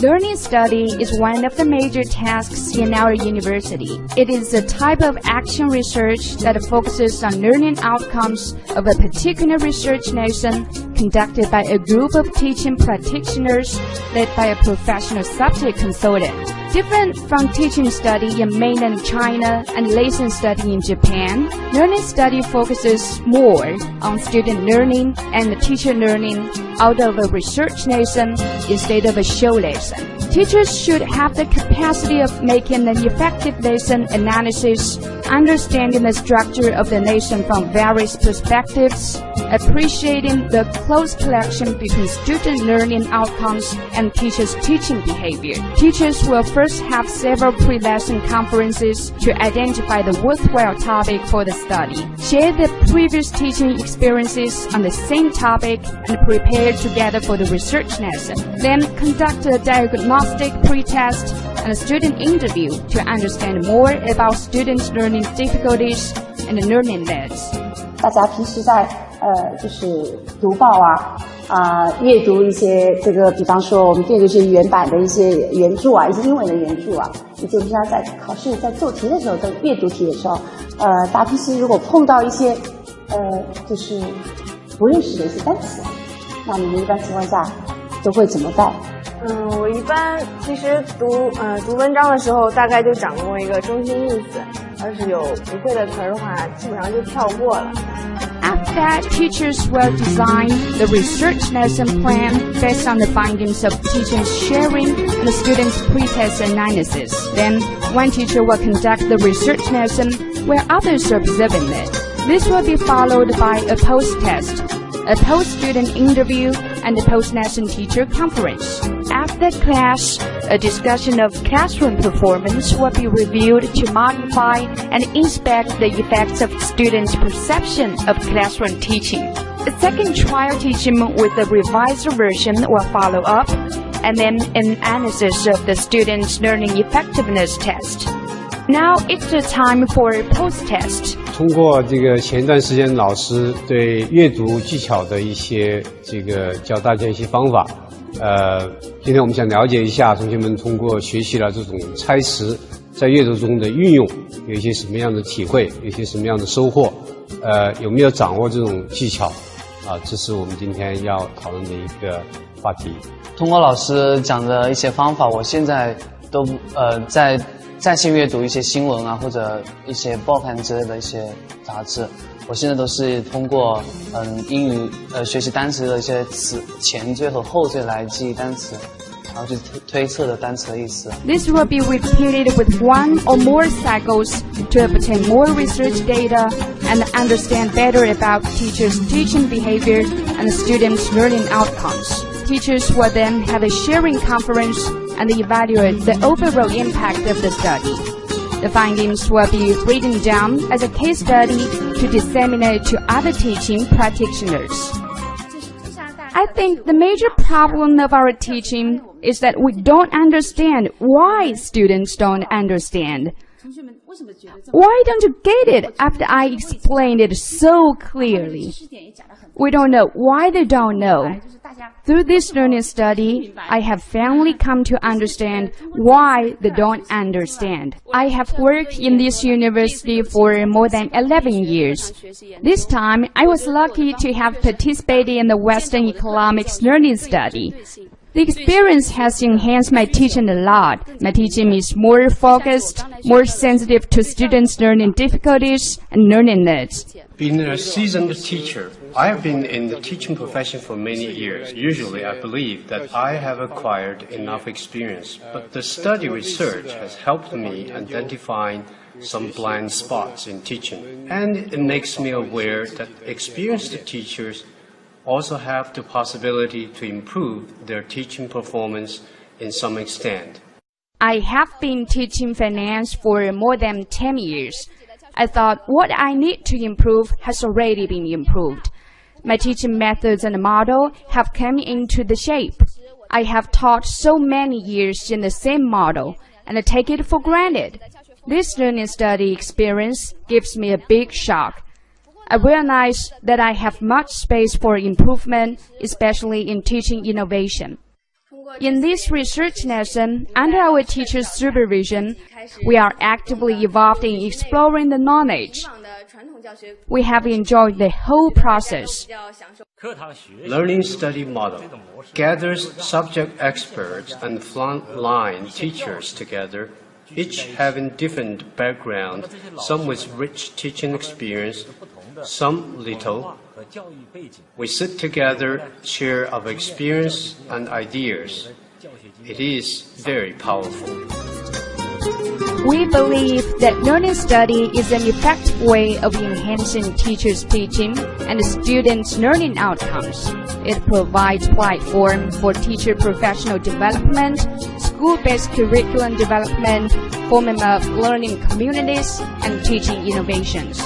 Learning study is one of the major tasks in our university. It is a type of action research that focuses on learning outcomes of a particular research nation conducted by a group of teaching practitioners led by a professional subject consultant. Different from teaching study in mainland China and lesson study in Japan, learning study focuses more on student learning and teacher learning out of a research nation instead of a show lesson. Teachers should have the capacity of making an effective lesson analysis, understanding the structure of the lesson from various perspectives, appreciating the close connection between student learning outcomes and teachers' teaching behavior. Teachers will first have several pre-lesson conferences to identify the worthwhile topic for the study, share the previous teaching experiences on the same topic, and prepare together for the research lesson. Then conduct a diagnostic pre-test and a student interview to understand more about students' learning difficulties and learning needs. 大家平时在就是读报阅读一些这个，比方说我们阅读一些原版的一些原著一些英文的原著以及平常在考试在做题的时候，在阅读题的时候，大家平时如果碰到一些就是不认识的一些单词，那你们一般情况下都会怎么办？我一般其实读文章的时候，大概就掌握一个中心意思，要是有不会的词儿的话，基本上就跳过了。After that, teachers will design the research lesson plan based on the findings of teachers sharing and the students' pre-test analysis. Then, one teacher will conduct the research lesson where others are observing it. This will be followed by a post-test, a post-student interview, and a post-lesson teacher conference. After class, a discussion of classroom performance will be reviewed to modify and inspect the effects of students' perception of classroom teaching. A second trial teaching with a revised version will follow up, and then an analysis of the students' learning effectiveness test. Now it's the time for a post-test. 通过这个前段时间老师对阅读技巧的一些教大家一些方法，今天我们想了解一下同学们通过学习了这种猜词在阅读中的运用，有一些什么样的体会，有一些什么样的收获，有没有掌握这种技巧这是我们今天要讨论的一个话题。通过老师讲的一些方法，我现在都在线阅读一些新闻或者一些报刊之类的一些杂志，我现在都是通过英语学习单词的一些词前缀和后缀来记忆单词，然后去推测的单词的意思。This will be repeated with one or more cycles to obtain more research data and understand better about teachers' teaching behavior and students' learning outcomes. Teachers will then have a sharing conference and evaluate the overall impact of the study. The findings will be written down as a case study to disseminate to other teaching practitioners. I think the major problem of our teaching is that we don't understand why students don't understand. Why don't you get it after I explained it so clearly? We don't know why they don't know. Through this learning study, I have finally come to understand why they don't understand. I have worked in this university for more than 11 years. This time, I was lucky to have participated in the Western economics learning study. The experience has enhanced my teaching a lot. My teaching is more focused, more sensitive to students' learning difficulties and learning needs. Being a seasoned teacher, I have been in the teaching profession for many years. Usually, I believe that I have acquired enough experience, but the study research has helped me identify some blind spots in teaching, and it makes me aware that experienced teachers also have the possibility to improve their teaching performance in some extent. I have been teaching finance for more than 10 years. I thought what I need to improve has already been improved. My teaching methods and model have come into the shape. I have taught so many years in the same model, and I take it for granted. This learning study experience gives me a big shock. I realize that I have much space for improvement, especially in teaching innovation. In this research lesson, under our teacher's supervision, we are actively involved in exploring the knowledge. We have enjoyed the whole process. Learning study model gathers subject experts and frontline teachers together, each having different background, some with rich teaching experience, some little. We sit together, share our experience and ideas. It is very powerful. We believe that learning study is an effective way of enhancing teachers' teaching and students' learning outcomes. It provides platform for teacher professional development, school-based curriculum development, forming of learning communities, and teaching innovations.